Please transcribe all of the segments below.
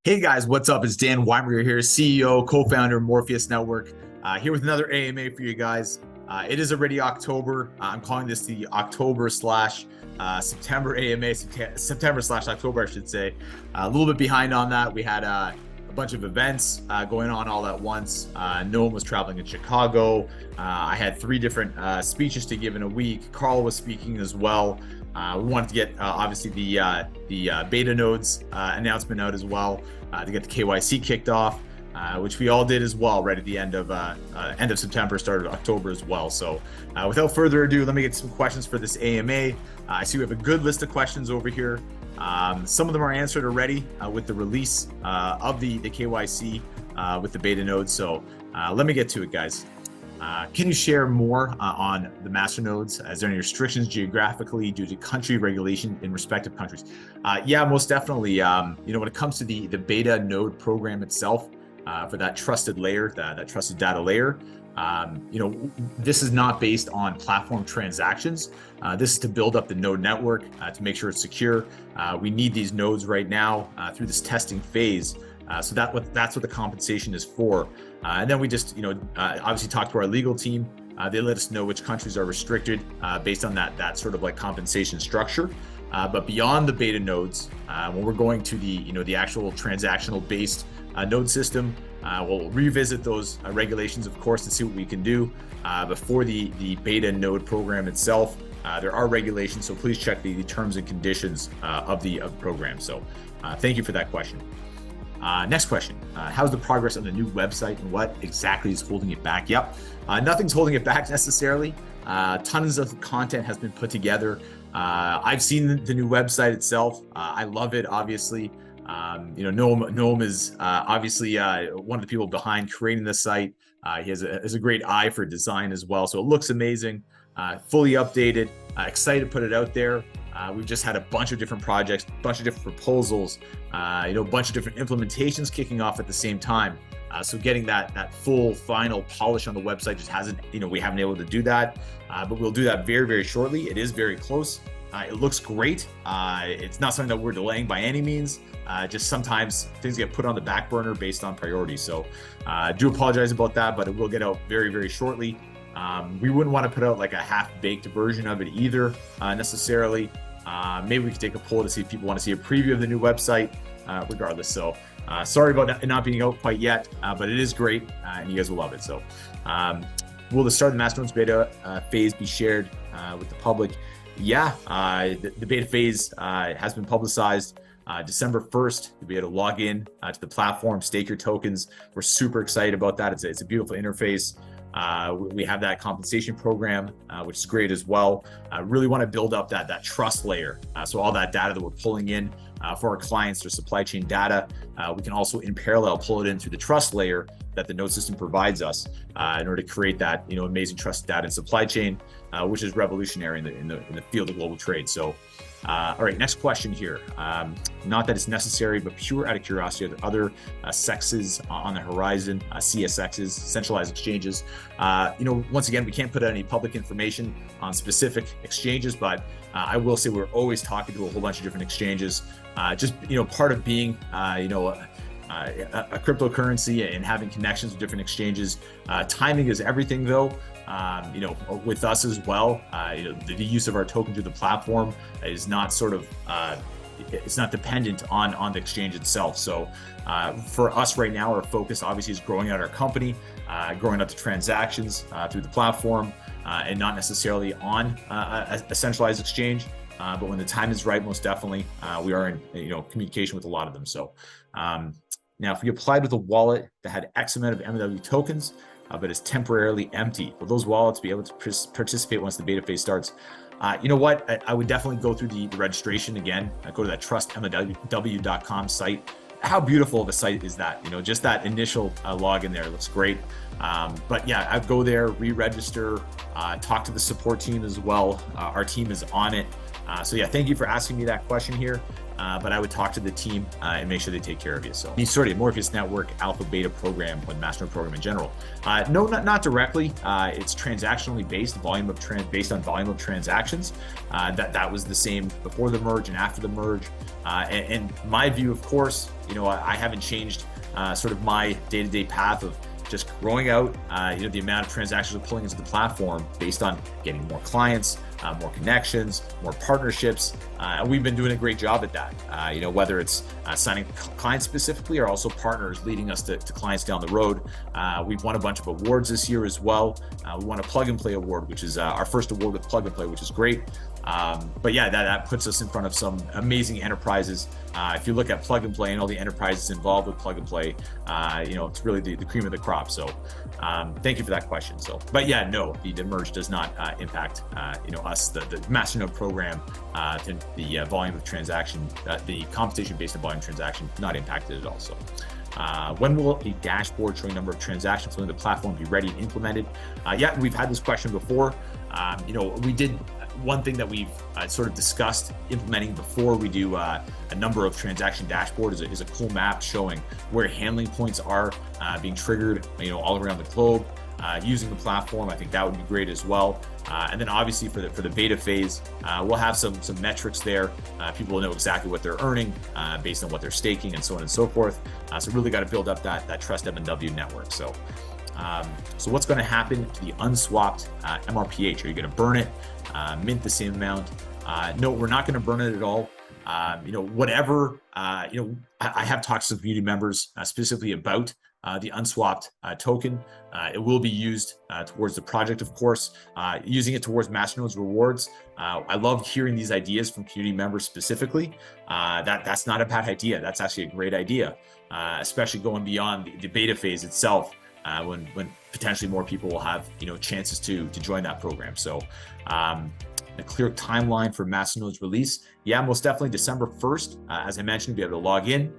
Hey guys, what's up? It's Dan Weimer here, CEO, co-founder of Morpheus.Network, here with another AMA for you guys. It is already October. I'm calling this the October slash September AMA, September slash October, I should say. A little bit behind on that. We had a bunch of events going on all at once. Noam was traveling in Chicago. I had 3 different speeches to give in a week. Carl was speaking as well. We wanted to get obviously the beta nodes announcement out as well to get the KYC kicked off, which we all did as well right at the end of September, start of October as well. So without further ado, let me get some questions for this AMA. I see we have a good list of questions over here. Some of them are answered already with the release of the KYC with the beta nodes. So let me get to it, guys. Can you share more on the master nodes? Is there any restrictions geographically due to country regulation in respective countries? Yeah, most definitely. When it comes to the beta node program itself, for that trusted layer, that trusted data layer, this is not based on platform transactions. This is to build up the node network to make sure it's secure. We need these nodes right now through this testing phase. So that's what the compensation is for. And then we just, obviously talk to our legal team. They let us know which countries are restricted based on that sort of like compensation structure. But beyond the beta nodes, when we're going to the actual transactional based node system, we'll revisit those regulations, of course, to see what we can do. But for the beta node program itself, there are regulations, so please check the terms and conditions of the program. So thank you for that question. Next question, how's the progress on the new website and what exactly is holding it back? Yep, nothing's holding it back necessarily. Tons of content has been put together. I've seen the new website itself. I love it, obviously. Noam is obviously one of the people behind creating the site. He has a great eye for design as well. So it looks amazing, fully updated, excited to put it out there. We've just had a bunch of different projects, a bunch of different proposals, a bunch of different implementations kicking off at the same time. So getting that full final polish on the website just hasn't, we haven't been able to do that, but we'll do that very, very shortly. It is very close. It looks great. It's not something that we're delaying by any means. Just sometimes things get put on the back burner based on priorities. So I do apologize about that, but it will get out very, very shortly. We wouldn't want to put out like a half-baked version of it either, necessarily. Maybe we could take a poll to see if people want to see a preview of the new website, regardless. So sorry about it not being out quite yet, but it is great, and you guys will love it. So will the start of the master nodes beta phase be shared with the public? Yeah, the beta phase has been publicized. December 1st, you'll be able to log in to the platform, stake your tokens. We're super excited about that. It's a beautiful interface. We have that compensation program, which is great as well. Really want to build up that trust layer. So all that data that we're pulling in for our clients, their supply chain data, we can also in parallel pull it in through the trust layer that the node system provides us in order to create that amazing trust data and supply chain, which is revolutionary in the field of global trade. So all right, next question here. Not that it's necessary, but pure out of curiosity, are there other sexes on the horizon, CSXs, centralized exchanges? Once again, we can't put out any public information on specific exchanges, but I will say we're always talking to a whole bunch of different exchanges. Just part of being a cryptocurrency and having connections with different exchanges. Timing is everything, though. With us as well, the use of our token through the platform is not it's not dependent on the exchange itself. So for us right now, our focus obviously is growing out our company, growing out the transactions through the platform, and not necessarily on a centralized exchange. But when the time is right, most definitely, we are in communication with a lot of them. So now, if we applied with a wallet that had X amount of MW tokens, but is temporarily empty, will those wallets be able to participate once the beta phase starts? You know what? I would definitely go through the registration again. I go to that trustmw.com site. How beautiful of a site is that? Just that initial login there looks great. But yeah, I'd go there, re-register, talk to the support team as well. Our team is on it. So yeah, thank you for asking me that question here. but I would talk to the team and make sure they take care of you. So, sorry, Morpheus.Network Alpha Beta program or the Masternode program in general. No, not directly. It's transactionally based, based on volume of transactions. That was the same before the merge and after the merge. And my view, of course, I haven't changed sort of my day-to-day path of just growing out, the amount of transactions we're pulling into the platform based on getting more clients, more connections, more partnerships. We've been doing a great job at that. Whether it's signing clients specifically or also partners leading us to clients down the road. We've won a bunch of awards this year as well. We won a Plug and Play award, which is our first award with Plug and Play, which is great. But yeah, that puts us in front of some amazing enterprises. If you look at Plug and Play and all the enterprises involved with Plug and Play, it's really the cream of the crop. So thank you for that question. So, but yeah, no, the merge does not impact us, the Masternode program, the volume of transaction, the compensation based on volume transaction, not impacted at all. So when will a dashboard showing number of transactions on the platform be ready and implemented? Yeah, we've had this question before. We did one thing that we've sort of discussed implementing before we do a number of transaction dashboard is a cool map showing where handling points are being triggered, all around the globe. Using the platform, I think that would be great as well. And then obviously for the beta phase, we'll have some metrics there. People will know exactly what they're earning based on what they're staking and so on and so forth. So really got to build up that Trust M&W network. So what's going to happen to the unswapped MRPH? Are you going to burn it, mint the same amount? No, we're not going to burn it at all. Whatever, I have talked to some community members specifically about the unswapped token. It will be used towards the project, of course, using it towards Masternode's rewards. I love hearing these ideas from community members specifically. That's not a bad idea. That's actually a great idea, especially going beyond the beta phase itself. When potentially more people will have chances to join that program. So a clear timeline for Masternode's release. Yeah, most definitely December 1st. As I mentioned, you'll be able to log in,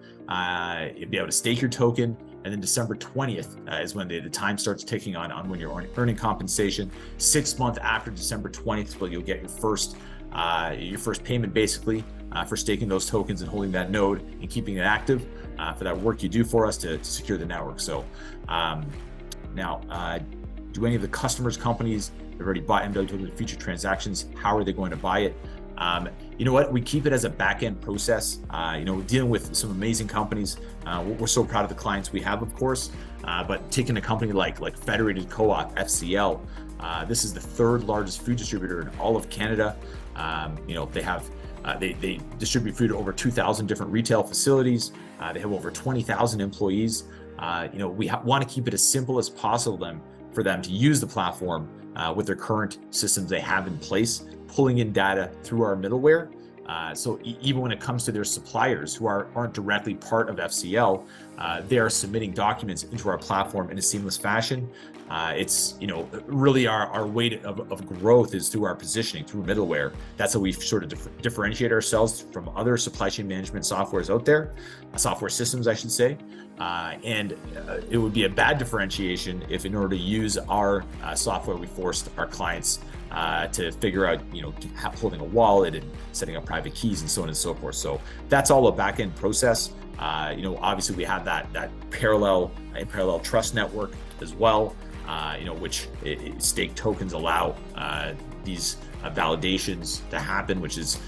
you'll be able to stake your token, and then December 20th is when the time starts ticking on when you're earning compensation. 6 months after December 20th, well, you'll get your first payment basically for staking those tokens and holding that node and keeping it active for that work you do for us to secure the network. So now, do any of the customers, companies that have already bought MW tokens in future transactions, how are they going to buy it? You know what? We keep it as a back-end process. We're dealing with some amazing companies. We're so proud of the clients we have, of course. But taking a company like Federated Co-op, FCL, this is the third largest food distributor in all of Canada. They distribute food to over 2,000 different retail facilities. They have over 20,000 employees. We want to keep it as simple as possible for them to use the platform with their current systems they have in place, pulling in data through our middleware. So even when it comes to their suppliers who aren't directly part of FCL, they are submitting documents into our platform in a seamless fashion. It's really our way of growth is through our positioning through middleware. That's how we sort of differentiate ourselves from other supply chain management softwares out there, software systems, I should say. And it would be a bad differentiation if, in order to use our software, we forced our clients to figure out, holding a wallet and setting up private keys and so on and so forth. So that's all a back-end process. Obviously we have that parallel trust network as well, which stake tokens allow these validations to happen, which is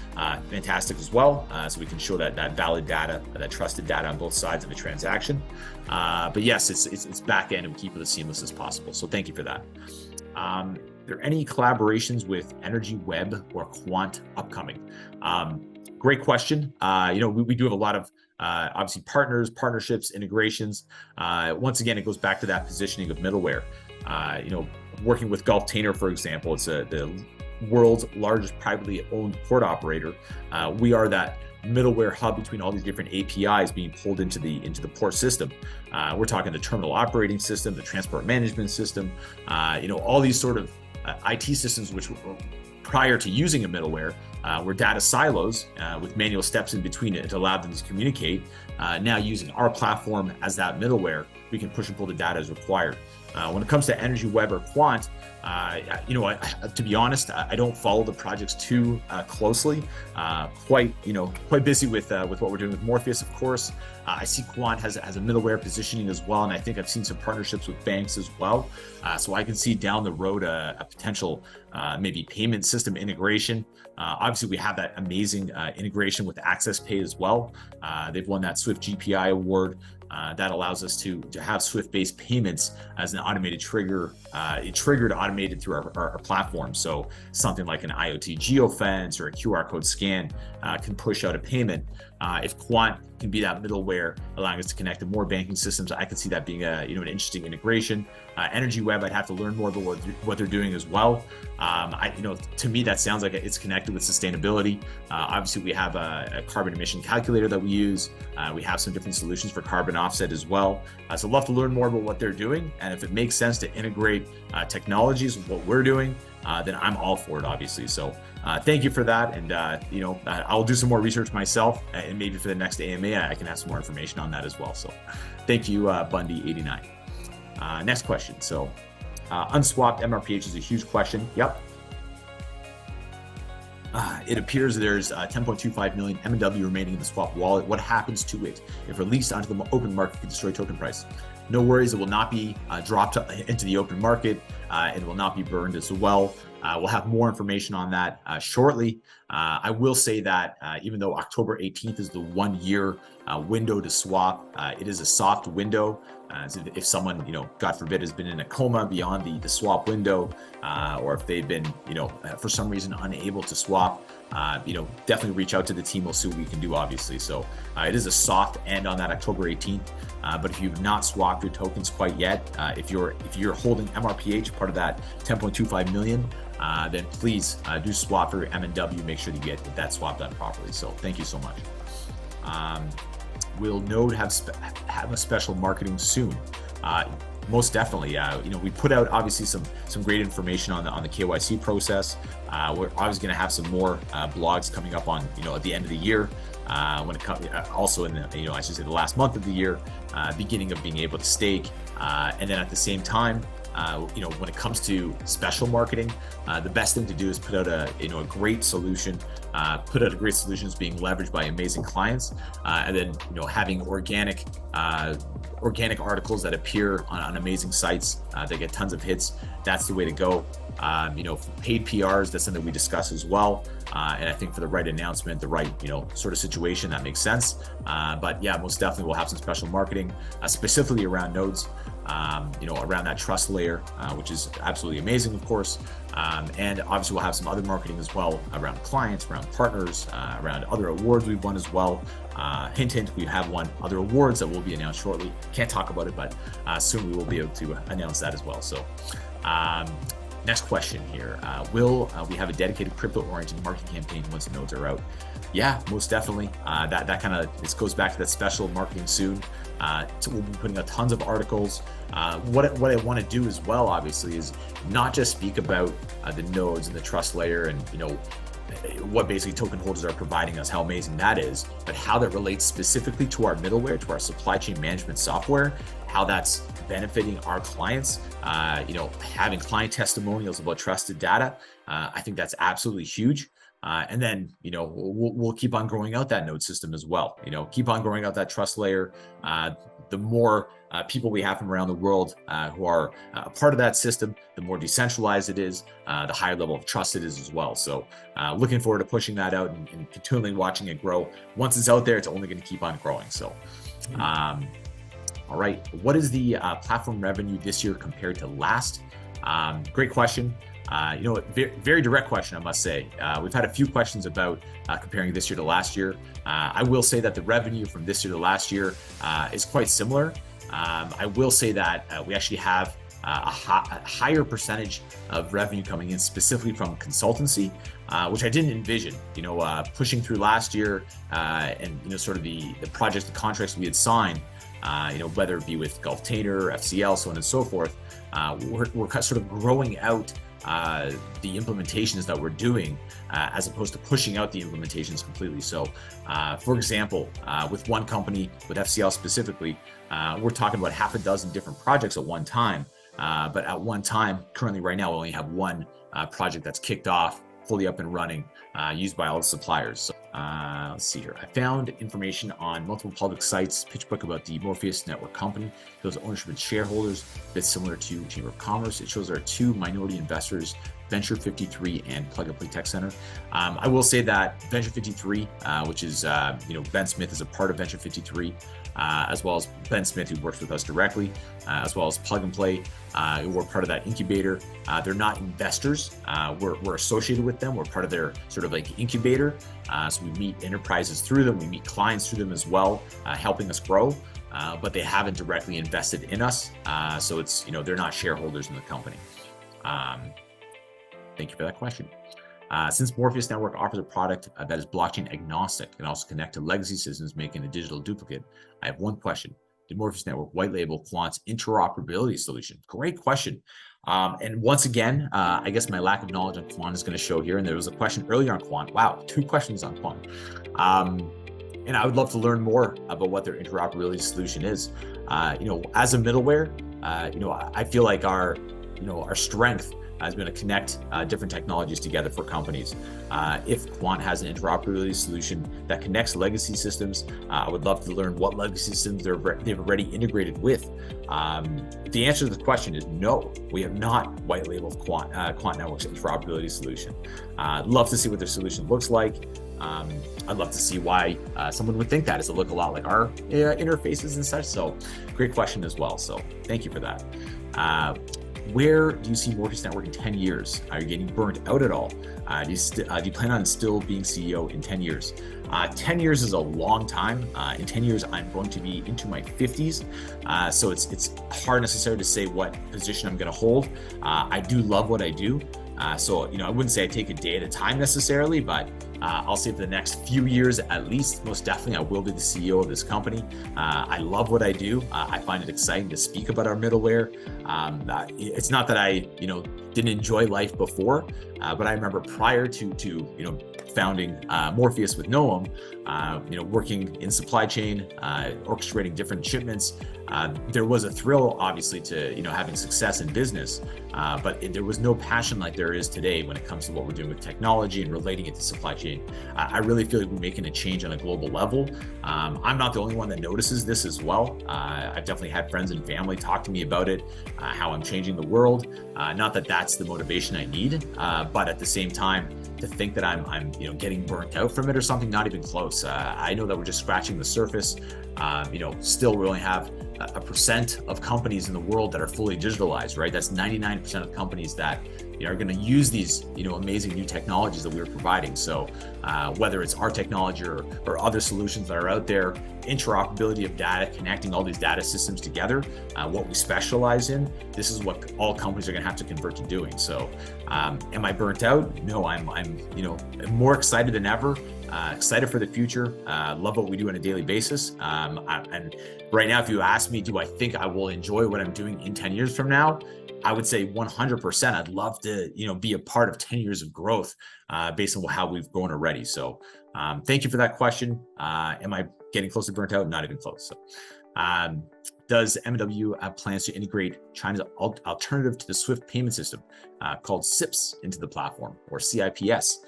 fantastic as well. So we can show that valid data, that trusted data on both sides of a transaction. But yes, it's back end and we keep it as seamless as possible. So thank you for that. Are there any collaborations with Energy Web or Quant upcoming? Great question. We do have a lot of obviously partnerships, integrations. Once again, it goes back to that positioning of middleware. Working with Gulf Tainer, for example, it's the world's largest privately owned port operator. We are that middleware hub between all these different APIs being pulled into the port system. We're talking the terminal operating system, the transport management system, all these sort of IT systems which prior to using a middleware were data silos with manual steps in between it to allow them to communicate. Now using our platform as that middleware, we can push and pull the data as required. When it comes to Energy Web or Quant, to be honest, I don't follow the projects too closely. Quite busy with what we're doing with Morpheus, of course. I see Quant has a middleware positioning as well, and I think I've seen some partnerships with banks as well. So I can see down the road a potential maybe payment system integration. Obviously, we have that amazing integration with Access Pay as well. They've won that Swift GPI award. That allows us to have Swift-based payments as an automated trigger, triggered automated through our platform. So something like an IoT geofence or a QR code scan can push out a payment. If Quant can be that middleware, allowing us to connect to more banking systems, I could see that being an interesting integration. Energy Web, I'd have to learn more about what they're doing as well. To me, that sounds like it's connected with sustainability. Obviously, we have a carbon emission calculator that we use. We have some different solutions for carbon offset as well. So I'd love to learn more about what they're doing. And if it makes sense to integrate technologies with what we're doing, then I'm all for it, obviously. So thank you for that. And, I'll do some more research myself, and maybe for the next AMA, I can have some more information on that as well. So thank you, Bundy89. Next question. So unswapped MRPH is a huge question. Yep. It appears there's 10.25 million M&W remaining in the swap wallet. What happens to it if released onto the open market can destroy token price? No worries, it will not be dropped into the open market. It will not be burned as well. We'll have more information on that shortly. I will say that even though October 18th is the 1 year window to swap, it is a soft window. So if someone, God forbid, has been in a coma beyond the swap window, or if they've been, for some reason unable to swap, definitely reach out to the team. We'll see what we can do, obviously. So it is a soft end on that October 18th. But if you've not swapped your tokens quite yet, if you're holding MRPH, part of that 10.25 million, then please do swap for your M&W. Make sure you get that swap done properly. So thank you so much. Will Node have a special marketing soon? Most definitely. We put out obviously some great information on the KYC process. We're obviously going to have some more blogs coming up on at the end of the year. When it comes also in the I should say the last month of the year, beginning of being able to stake, and then at the same time. When it comes to special marketing, the best thing to do is put out a great solution, put out a great solution that's being leveraged by amazing clients, and then having organic articles that appear on amazing sites that get tons of hits. That's the way to go. Paid PRs, that's something we discuss as well. And I think for the right announcement, the right, sort of situation, that makes sense. But yeah, most definitely we'll have some special marketing, specifically around nodes, around that trust layer, which is absolutely amazing, of course. And obviously we'll have some other marketing as well around clients, around partners, around other awards we've won as well. Hint, hint, we have won other awards that will be announced shortly. Can't talk about it, but soon we will be able to announce that as well. So next question here. Will we have a dedicated crypto-oriented marketing campaign once the nodes are out? Yeah, most definitely. That kind of, this goes back to that special marketing soon. So we'll be putting out tons of articles. What I want to do as well, obviously, is not just speak about the nodes and the trust layer and, what basically token holders are providing us, how amazing that is, but how that relates specifically to our middleware, to our supply chain management software, how that's benefiting our clients, having client testimonials about trusted data. I think that's absolutely huge. And then, we'll keep on growing out that node system as well. Keep on growing out that trust layer. The more people we have from around the world who are a part of that system, the more decentralized it is, the higher level of trust it is as well. So looking forward to pushing that out and continually watching it grow. Once it's out there, it's only going to keep on growing. So, all right. What is the platform revenue this year compared to last? Great question. Very direct question, I must say. We've had a few questions about comparing this year to last year. I will say that the revenue from this year to last year is quite similar. I will say that we actually have a higher percentage of revenue coming in specifically from consultancy, which I didn't envision. Pushing through last year and sort of the projects, the contracts we had signed. Whether it be with Gulf Tainer, FCL, so on and so forth, we're sort of growing out the implementations that we're doing as opposed to pushing out the implementations completely. So for example, with one company, with FCL specifically, we're talking about half a dozen different projects at one time. But at one time, currently right now, we only have one project that's kicked off, fully up and running, used by all the suppliers. So, let's see here. I found information on multiple public sites, pitch book about the Morpheus.Network company. It shows ownership and shareholders, a bit similar to Chamber of Commerce. It shows there are two minority investors, Venture 53 and Plug and Play Tech Center. I will say that Venture 53, which is, Ben Smith is a part of Venture 53, as well as Ben Smith, who works with us directly, as well as Plug and Play. We're part of that incubator. They're not investors. We're associated with them. We're part of their sort of like incubator. So we meet enterprises through them. We meet clients through them as well, helping us grow. But they haven't directly invested in us. So it's, they're not shareholders in the company. Thank you for that question. Since Morpheus.Network offers a product that is blockchain agnostic and also connect to legacy systems, making a digital duplicate, I have one question. Did Morpheus.Network white label Quant's interoperability solution? Great question. And once again, I guess my lack of knowledge on Quant is going to show here. And there was a question earlier on Quant. Wow, 2 questions on Quant. And I would love to learn more about what their interoperability solution is. As a middleware, I feel like our strength has been to connect different technologies together for companies. If Quant has an interoperability solution that connects legacy systems, I would love to learn what legacy systems they've already integrated with. The answer to the question is no, we have not white labeled Quant Network's interoperability solution. Love to see what their solution looks like. I'd love to see why someone would think that. Does it look a lot like our interfaces and such? So great question as well. So thank you for that. Where do you see Morpheus.Network in 10 years? Are you getting burnt out at all? Do you plan on still being CEO in 10 years? 10 years is a long time. In 10 years, I'm going to be into my 50s. So it's hard necessarily to say what position I'm going to hold. I do love what I do. So, I wouldn't say I take a day at a time necessarily, but I'll say for the next few years at least, most definitely I will be the CEO of this company. I love what I do. I find it exciting to speak about our middleware. It's not that I, didn't enjoy life before, but I remember prior to founding Morpheus with Noam, working in supply chain, orchestrating different shipments. There was a thrill, obviously, to having success in business, but there was no passion like there is today when it comes to what we're doing with technology and relating it to supply chain. I really feel like we're making a change on a global level. I'm not the only one that notices this as well. I've definitely had friends and family talk to me about it, how I'm changing the world. Not that that's the motivation I need, but at the same time, to think that I'm getting burnt out from it or something, not even close. I know that we're just scratching the surface. Still we only have a percent of companies in the world that are fully digitalized, right? That's 99% of companies that are going to use these amazing new technologies that we're providing. So whether it's our technology or other solutions that are out there, interoperability of data, connecting all these data systems together, what we specialize in, this is what all companies are going to have to convert to doing. So am I burnt out? No, I'm more excited than ever. Excited for the future. Love what we do on a daily basis. And right now, if you ask me, do I think I will enjoy what I'm doing in 10 years from now? I would say 100%. I'd love to, be a part of 10 years of growth based on how we've grown already. So thank you for that question. Am I getting close to burnt out? Not even close. So does M&W have plans to integrate China's alternative to the SWIFT payment system called CIPS into the platform, or CIPS?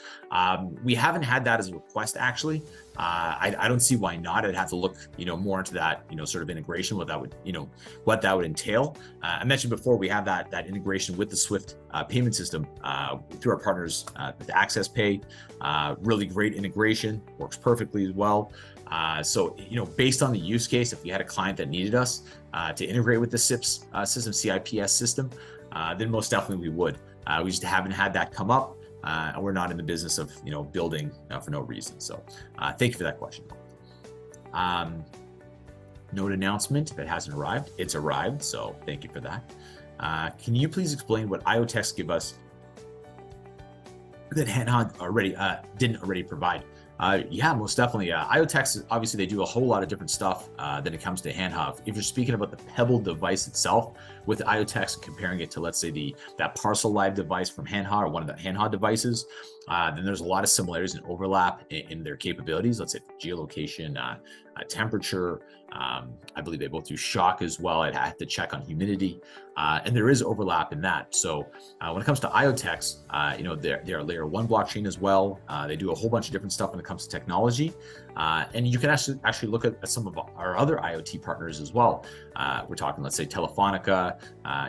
We haven't had that as a request, actually. I don't see why not. I'd have to look, more into that, sort of integration, what that would entail. I mentioned before, we have that integration with the SWIFT payment system through our partners with Access Pay. Really great integration, works perfectly as well. So, based on the use case, if we had a client that needed us to integrate with the CIPS system, CIPS system, then most definitely we would. We just haven't had that come up, and we're not in the business of, building for no reason. So thank you for that question. Note announcement that hasn't arrived. It's arrived, so thank you for that. Can you please explain what IoTeX give us that Hanhod didn't already provide? Yeah, most definitely. IoTex, obviously, they do a whole lot of different stuff when it comes to handheld. If you're speaking about the Pebble device itself, with IoTex and comparing it to, let's say, that Parcel Live device from handheld, or one of the handheld devices, then there's a lot of similarities and overlap in their capabilities. Let's say geolocation, temperature. I believe they both do shock as well. I'd have to check on humidity, and there is overlap in that. So when it comes to IoTex, they're layer 1 blockchain as well. They do a whole bunch of different stuff when it comes to technology, and you can actually look at some of our other IoT partners as well. We're talking, let's say, Telefonica,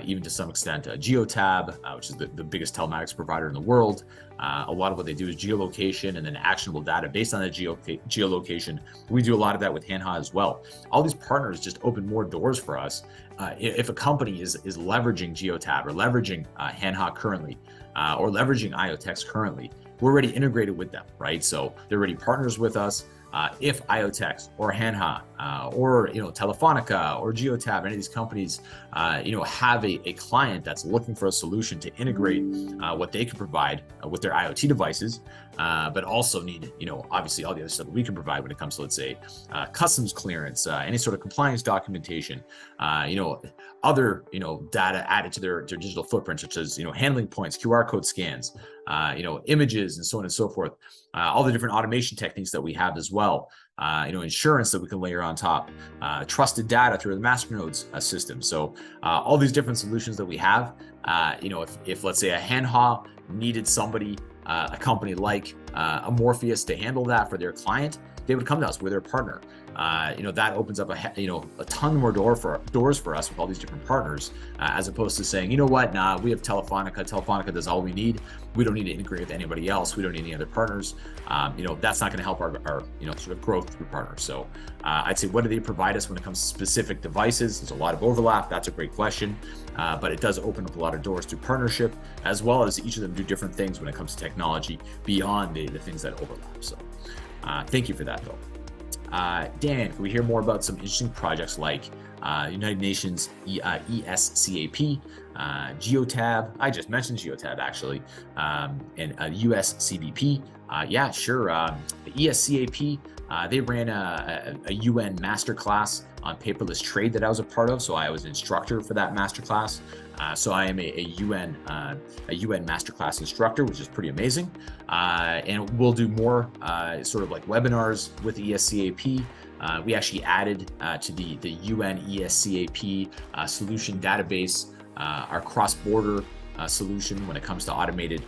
even to some extent Geotab, which is the biggest telematics provider in the world. A lot of what they do is geolocation and then actionable data based on the geolocation. We do a lot of that with Hanha as well. All these partners just open more doors for us. If a company is leveraging Geotab or leveraging Hanha currently, or leveraging IoTex currently, we're already integrated with them, right? So they're already partners with us. If IoTex or Hanha or Telefonica or Geotab, any of these companies, have a client that's looking for a solution to integrate what they can provide with their IoT devices, but also need, obviously all the other stuff that we can provide when it comes to, let's say, customs clearance, any sort of compliance documentation, other, data added to their digital footprint, such as, handling points, QR code scans, images, and so on and so forth. All the different automation techniques that we have as well. Insurance that we can layer on top, trusted data through the masternodes system. So all these different solutions that we have, if let's say a Hanha needed somebody, a company like a Morpheus to handle that for their client, they would come to us. We're their partner. That opens up a ton more doors for us with all these different partners, as opposed to saying, we have Telefonica. Telefonica does all we need. We don't need to integrate with anybody else. We don't need any other partners. That's not going to help our sort of growth through partners. So I'd say, what do they provide us when it comes to specific devices? There's a lot of overlap. That's a great question, but it does open up a lot of doors through partnership, as well as each of them do different things when it comes to technology beyond the things that overlap. So thank you for that, though. Dan, can we hear more about some interesting projects like United Nations ESCAP, Geotab? I just mentioned Geotab actually, and US CBP. Yeah, sure. The ESCAP, they ran a UN masterclass on paperless trade that I was a part of. So I was an instructor for that masterclass. So I am a UN masterclass instructor, which is pretty amazing. And we'll do more sort of like webinars with the ESCAP. We actually added to the UN ESCAP solution database our cross-border solution when it comes to automated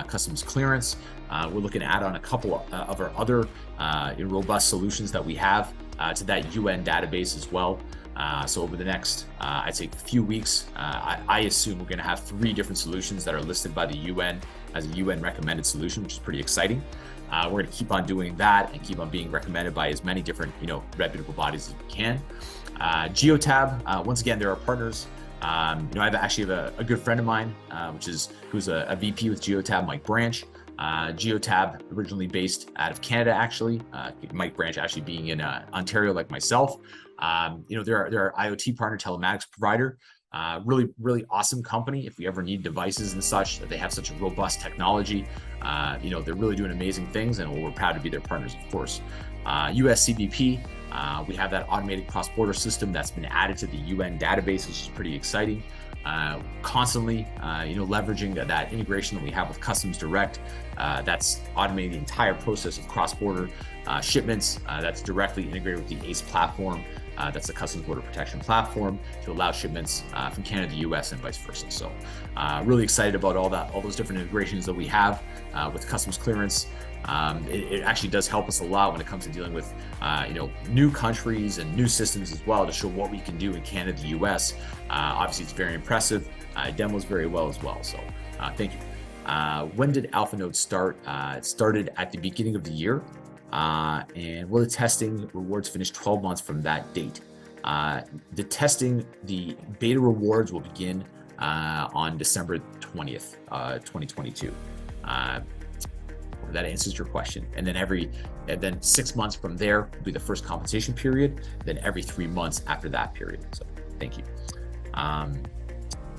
customs clearance. We're looking to add on a couple of our other robust solutions that we have to that UN database as well. So over the next, I'd say, few weeks, I assume we're going to have 3 different solutions that are listed by the UN as a UN recommended solution, which is pretty exciting. We're going to keep on doing that and keep on being recommended by as many different, reputable bodies as we can. Geotab, once again, they're our partners. I actually have a good friend of mine, who's a VP with Geotab, Mike Branch. Geotab, originally based out of Canada, actually. Mike Branch actually being in Ontario, like myself. They're our IoT partner, telematics provider. Really, really awesome company. If we ever need devices and such, that they have such a robust technology. They're really doing amazing things, and we're proud to be their partners, of course. USCBP, we have that automated cross-border system that's been added to the UN database, which is pretty exciting. Constantly, leveraging that integration that we have with Customs Direct, that's automating the entire process of cross-border shipments. That's directly integrated with the ACE platform. That's the Customs Border Protection platform to allow shipments from Canada to the US and vice versa. So really excited about all those different integrations that we have with customs clearance. It actually does help us a lot when it comes to dealing with new countries and new systems as well, to show what we can do in Canada, the US. Obviously, it's very impressive. It demos very well as well. So thank you. When did AlphaNode start? It started at the beginning of the year. And will the testing rewards finish 12 months from that date? The beta rewards will begin on December 20th, 2022. That answers your question. And then 6 months from there will be the first compensation period. Then every 3 months after that period. So thank you.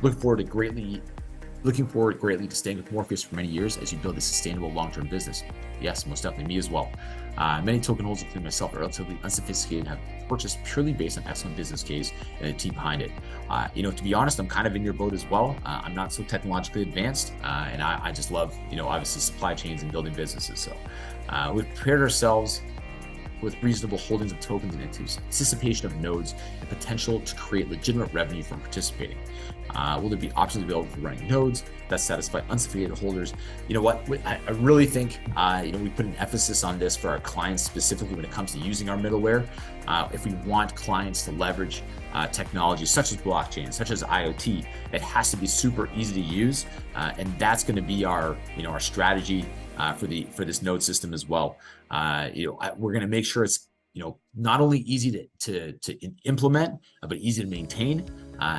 Look forward to greatly Looking forward greatly to staying with Morpheus for many years as you build a sustainable long-term business. Yes, most definitely me as well. Many token holders, including myself, are relatively unsophisticated and have purchased purely based on excellent business case and the team behind it. To be honest, I'm kind of in your boat as well. I'm not so technologically advanced, and I just love, obviously supply chains and building businesses. So we've prepared ourselves with reasonable holdings of tokens and anticipation of nodes and potential to create legitimate revenue from participating. Will there be options available for running nodes that satisfy unsophisticated holders? You know what? I really think we put an emphasis on this for our clients, specifically when it comes to using our middleware. If we want clients to leverage technology such as blockchain, such as IoT, it has to be super easy to use, and that's going to be our strategy for this node system as well. We're going to make sure it's not only easy to implement, but easy to maintain,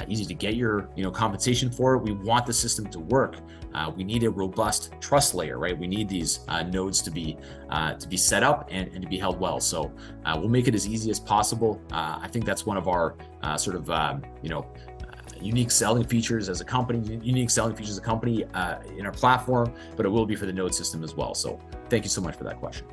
easy to get your compensation for it. We want the system to work. We need a robust trust layer, right? We need these nodes to be set up and to be held well. So we'll make it as easy as possible. I think that's one of our unique selling features as a company, in our platform, but it will be for the node system as well. So thank you so much for that question.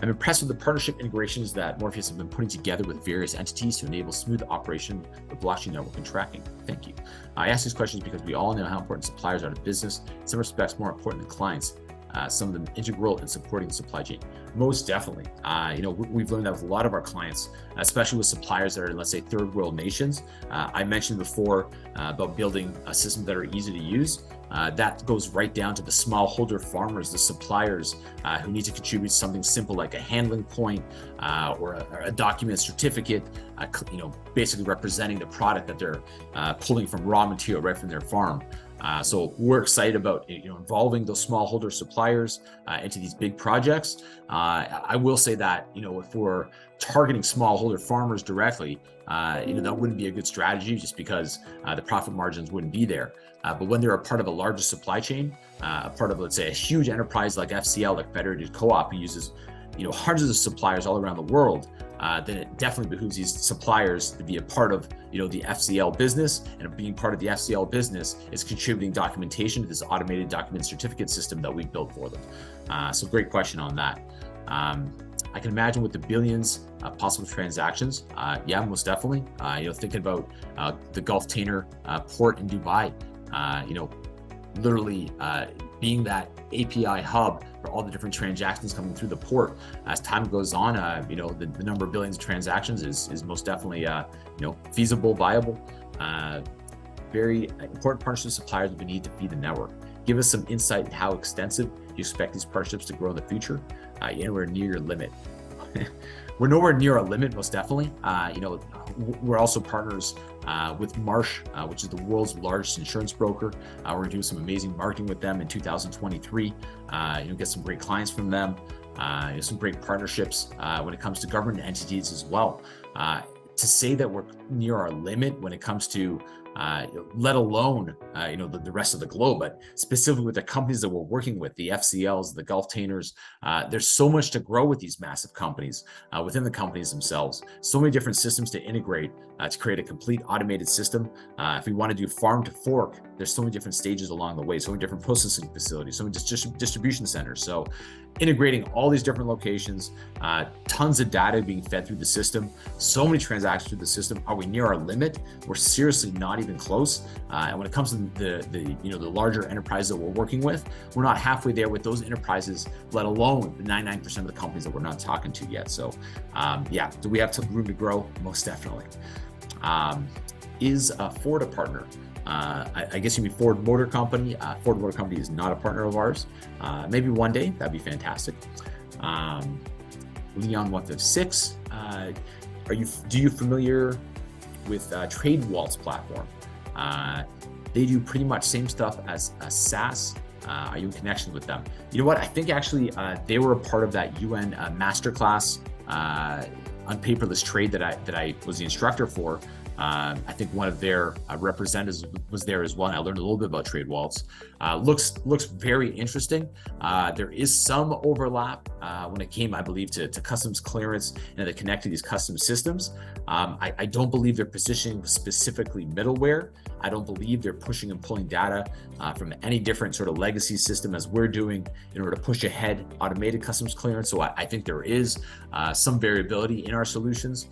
I'm impressed with the partnership integrations that Morpheus have been putting together with various entities to enable smooth operation of blockchain network and tracking. Thank you. I ask these questions because we all know how important suppliers are to business, in some respects more important than clients. Some of them integral in supporting the supply chain. Most definitely. We've learned that with a lot of our clients, especially with suppliers that are in, let's say, third world nations. I mentioned before about building a system that are easy to use. That goes right down to the smallholder farmers, the suppliers who need to contribute something simple like a handling point or a document certificate, basically representing the product that they're pulling from raw material right from their farm. So we're excited about involving those smallholder suppliers into these big projects. I will say that if we're targeting smallholder farmers directly, that wouldn't be a good strategy just because the profit margins wouldn't be there. But when they're a part of a larger supply chain, a part of, let's say, a huge enterprise like FCL, like Federated Co-op, who uses hundreds of suppliers all around the world, then it definitely behooves these suppliers to be a part of the FCL business, and being part of the FCL business is contributing documentation to this automated document certificate system that we've built for them. So great question on that. I can imagine with the billions of possible transactions, yeah, most definitely. Thinking about the Gulf Container port in Dubai, literally being that API hub for all the different transactions coming through the port. As time goes on, the number of billions of transactions is most definitely feasible, viable. Very important partnerships with suppliers we need to feed the network. Give us some insight in how extensive you expect these partnerships to grow in the future. We're near your limit. We're nowhere near our limit, most definitely. We're also partners with Marsh, which is the world's largest insurance broker. We're going to do some amazing marketing with them in 2023. Get some great clients from them. Some great partnerships when it comes to government entities as well. To say that we're near our limit when it comes to let alone the rest of the globe, but specifically with the companies that we're working with, the FCLs, the Gulf Containers, there's so much to grow with these massive companies within the companies themselves. So many different systems to integrate to create a complete automated system. If we want to do farm to fork, there's so many different stages along the way, so many different processing facilities, so many distribution centers. So integrating all these different locations, tons of data being fed through the system, so many transactions through the system. Are we near our limit? We're seriously not even close. And when it comes to the larger enterprises that we're working with, we're not halfway there with those enterprises, let alone the 99% of the companies that we're not talking to yet. So do we have room to grow? Most definitely. Is Ford a partner? I guess you mean Ford Motor Company. Ford Motor Company is not a partner of ours. Maybe one day, that'd be fantastic. Leon 156, do you familiar with TradeWalt's platform? They do pretty much same stuff as SaaS. Are you in connection with them? You know what? I think actually they were a part of that UN masterclass on paperless trade that I was the instructor for. I think one of their representatives was there as well. And I learned a little bit about TradeWalt's. Looks very interesting. There is some overlap when it came, I believe, to customs clearance and the connect to these custom systems. I don't believe they're positioning specifically middleware. I don't believe they're pushing and pulling data from any different sort of legacy system as we're doing in order to push ahead automated customs clearance. So I think there is some variability in our solutions.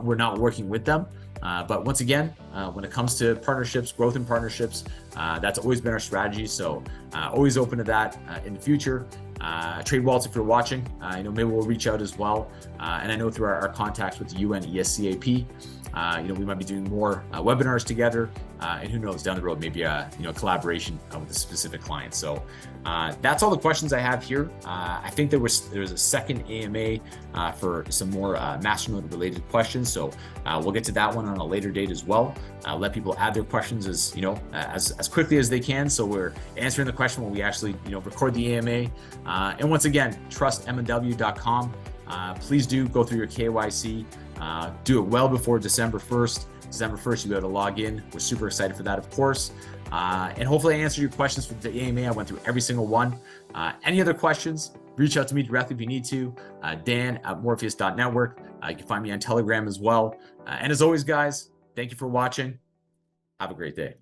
We're not working with them. But once again, when it comes to partnerships, growth in partnerships, that's always been our strategy. So always open to that in the future. Trade Waltz, if you're watching, maybe we'll reach out as well. And I know through our contacts with the UN ESCAP, we might be doing more webinars together, and who knows, down the road, maybe a collaboration with a specific client. So that's all the questions I have here. I think there was a second AMA for some more Masternode related questions. So we'll get to that one on a later date as well. Let people add their questions as quickly as they can. So we're answering the question when we actually record the AMA. And once again, trustmnw.com. Please do go through your KYC. Do it well before December 1st. December 1st, you'll be able to log in. We're super excited for that, of course. And hopefully I answered your questions for the AMA. I went through every single one. Any other questions, reach out to me directly if you need to. Dan at Morpheus.Network. You can find me on Telegram as well. And as always, guys, thank you for watching. Have a great day.